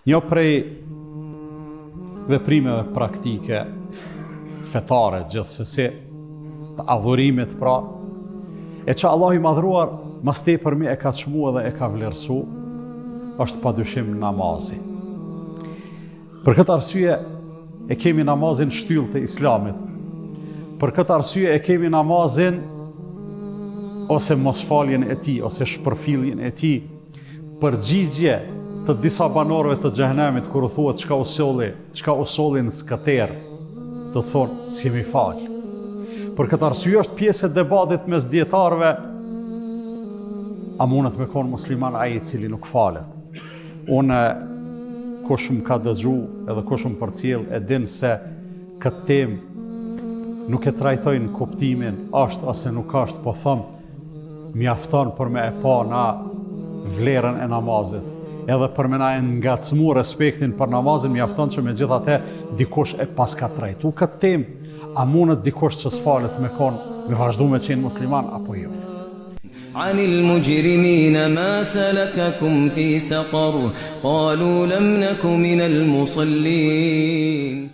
Një prej veprimeve praktike, fetare, gjithsesi, të adhurimit pra, e që Allah i madhruar mas tepërmi e ka çmu edhe e ka vlerësu, është padyshim namazi. Për këtë arsye e kemi namazin shtyllë të Islamit. Për këtë arsye e kemi namazin ose mosfaljen e tij, ose shpërfilljen e tij, përgjigje të disa banorëve të xhehenemit kur u thuhet çka u solli në skater, do thonë si mi fal. Për këtë arsye është pjesë e debatit mes dietarëve, a mundet me konë musliman ai i cili nuk falet. Unë kush më ka dëgju edhe kush më përcjell e din se këtë temë nuk e trajtojnë kuptimin është ose nuk është, po thëmë mjafton për me e pa na vlerën e namazit. Edhe për me na e ngacmu respektin për namazin, mjafton që me gjithate dikush e pas ka trajtu këtë temë, a mundet dikush që s'falet me konë, me vazhdu me qenë musliman, apo jo. عن المجرمين ما سلككم في سقر قالوا لم نك من المصلين.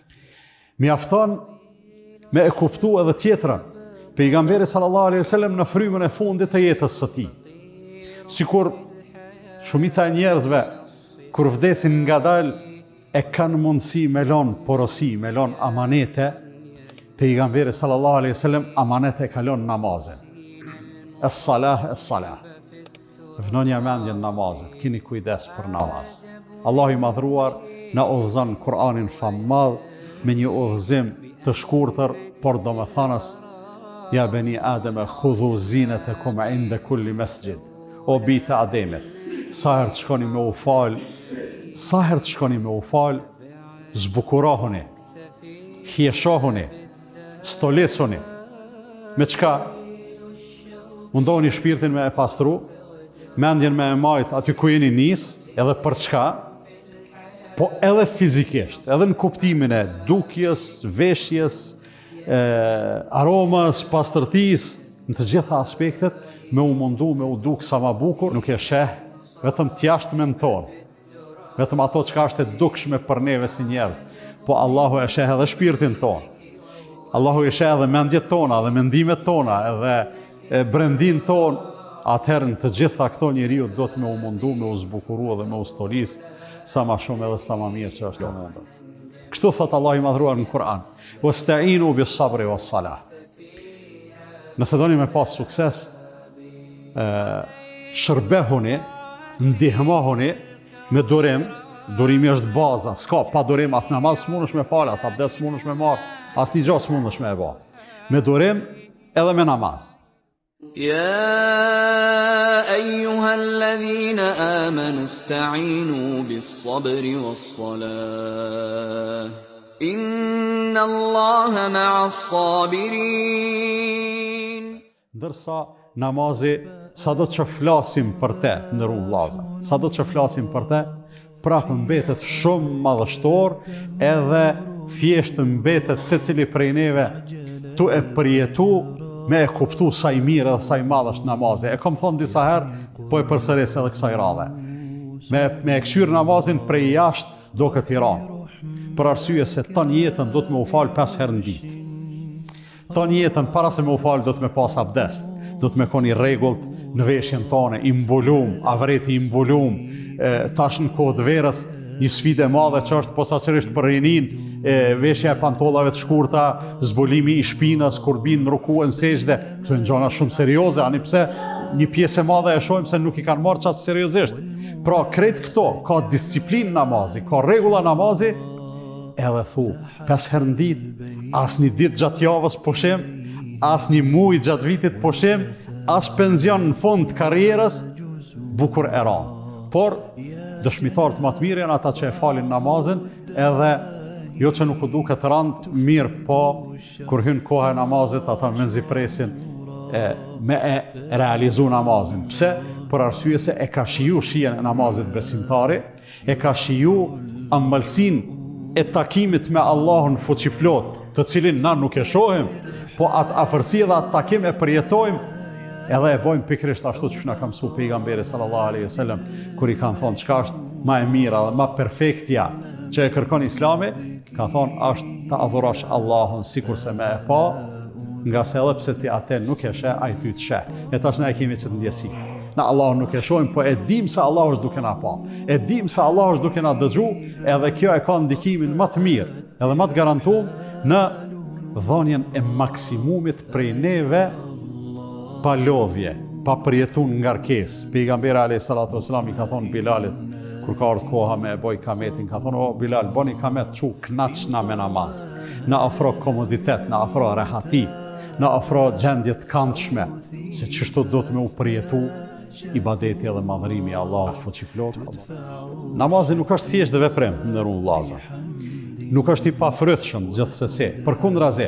Mjafton me e kuptu edhe tjetrën. Pejgamberi sallallahu alaihi wasallam në frymën e fundit të jetës së tij. Sikur shumica e njerëzve kur vdesin ngadalë e kanë mundësi me lon porosi, me lon amanete, pejgamberi sallallahu alaihi wasallam amanete ka lon namazin. Es-salah. Vënonja mendjen namazit, kini kujdes për namaz. Allah i madhruar na udhëzon Kur'anin fammadh me një udhëzim të shkurtër, por domethënës ja beni Ademe khudhu zinatakum inda kulli masjid. O bitë Ademit, sa herë të shkoni me u fal, zbukurohuni, hieshohuni, stolesuni. Me çka? Mundohuni shpirtin me e pastru, mendjen me e majt aty ku jeni nis, edhe për çka, po edhe fizikisht, edhe në kuptimin e dukjes, veshjes, aromës, pastërtisë, në të gjitha aspektet, me u mundu, me u duk sa ma bukur, nuk e sheh vetëm t'jashtmen tonë, vetëm ato çka është e dukshme për neve si njerëz, po Allahu e sheh edhe shpirtin tonë, Allahu e sheh edhe mendjet tona, edhe mendimet tona, edhe brendin tonë, atëherë në të gjitha këto njeriu do të me u mundu, me u zbukuru dhe me u stolis, sa ma shumë edhe sa ma mirë që është e mundur. Kështu thot Allah i madhruar në Kur'an, wasta'inu bis sabri was salah. Nëse doni me pas sukses, shërbehuni, ndihmohuni me durim. Durimi është baza, s'ka pa durim, as namaz s'mundesh me fal, as abdes s'mundesh me marr, as një gjë s'mundesh me e bë. Me durim edhe me namaz. يا أيها الذين آمنوا استعينوا بالصبر والصلاة إن الله مع الصابرين. Ndërsa namazi, sado që flasim për te, ndërru vllazë, sado që flasim për te, prapë mbetet shumë madhështor, edhe thjesht mbetet secili prej neve tu e përjetu me e kuptu sa i mirë dhe sa i madh është namazi. E kom thonë disa herë, po e përsëris edhe kësaj radhe. Me e këshyr namazin prej jashtë do këtë i ranë. Për arsye se ton jetën do të me u falë 5 herë në ditë. Ton jetën para se me u falë do të me pas abdest, do të me koni i rregullt në veshjen tone, i mbulum, avreti i mbulum, tash në kohë të verës, një sfidë e madhe që është posaçërisht për rinin, veshja e pantollave të shkurta, zbulimi i shpinës kur bin në ruku e në sejdë, këto janë gjëra shumë serioze, ani pse një pjesë e madhe e shohim se nuk i kanë marrë çast seriozisht. Pra krejt këto, ka disiplinë namazi, ka rregulla namazi, edhe thu, 5 herë në ditë, as një ditë gjatë javës pushim, as një muaj gjatë vitit pushim, as penzion në fund të karrierës, bukur e ranë. Por dëshmitarët më të mirë janë ata që e falin namazin, edhe jo që nuk u duket rand mirë, po kur hyn koha e namazit ata menzi presin me e realizu namazin. Pse? Për arsye se e ka shiju shijen e namazit besimtari, e ka shiju ëmbëlsinë e takimit me Allahun fuqiplot, të cilin na nuk e shohim, po atë afërsi dhe atë takim e përjetojmë, edhe e bojmë pikrisht ashtu që na ka mësuar pejgamberi sallallahu alaihi wasallam kur i kanë thonë çka është ma e mira dhe ma perfektja që e kërkon Islami, ka thonë është të adhurosh Allahun sikur se me e pa, nga se edhe pse ti atë nuk e sheh, ai ty të sheh. E tash na e kemi këtë ndjesi. Na Allahun nuk e shohim, po e dim se Allahu është duke na pa. E dim se Allahu është duke na dëgju, edhe kjo e ka ndikimin më të mirë, edhe më të garantuar në dhënien e maksimumit prej neve pa lodhje, pa përjetuar ngarkesë. Pejgamberi alayhis salatu wasalam i ka thonë Bilalit, kur ka ardhur koha me e boj kametin, ka thonë, o Bilal, boni kamet çu knaqna me namaz. Na ofro komoditet, na ofro rehati, na ofro gjendje të këndshme, se çështo do të më u përjetu ibadeti edhe madhërimi i Allahut fuqiplot. Namazi nuk është thjesht veprim, ndërruar vëllezër. Nuk është i pafrytshëm gjithsesi. Përkundrazi,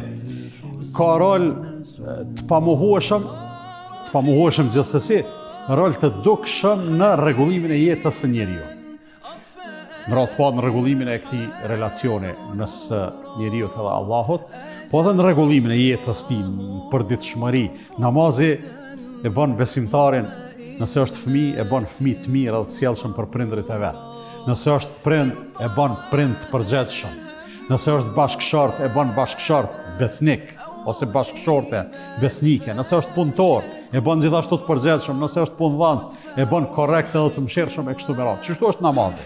ka rol të pamohueshëm gjithsesi, rol të dukshëm në rregullimin e jetës së njeriu. Në radhë pa në rregullimin e këtij relacioni mes njeriu dhe Allahut, po edhe në rregullimin e jetës tij në përditshmëri. Namazi e bën besimtarin, nëse është fëmijë, e bën fëmijë të mirë dhe të sjellshëm për prindërit e vet. Nëse është prind, e bën prind të përgjithshëm. Nëse është bashkëshort, e bën bashkëshort besnik ose bashkëshorte besnike. Nëse është punëtor, e bën gjithashtu të përgjithshëm. Nëse është punëdhënës, e bën korrekt edhe të mëshirshëm e kështu me radhë. Çështu është namazi.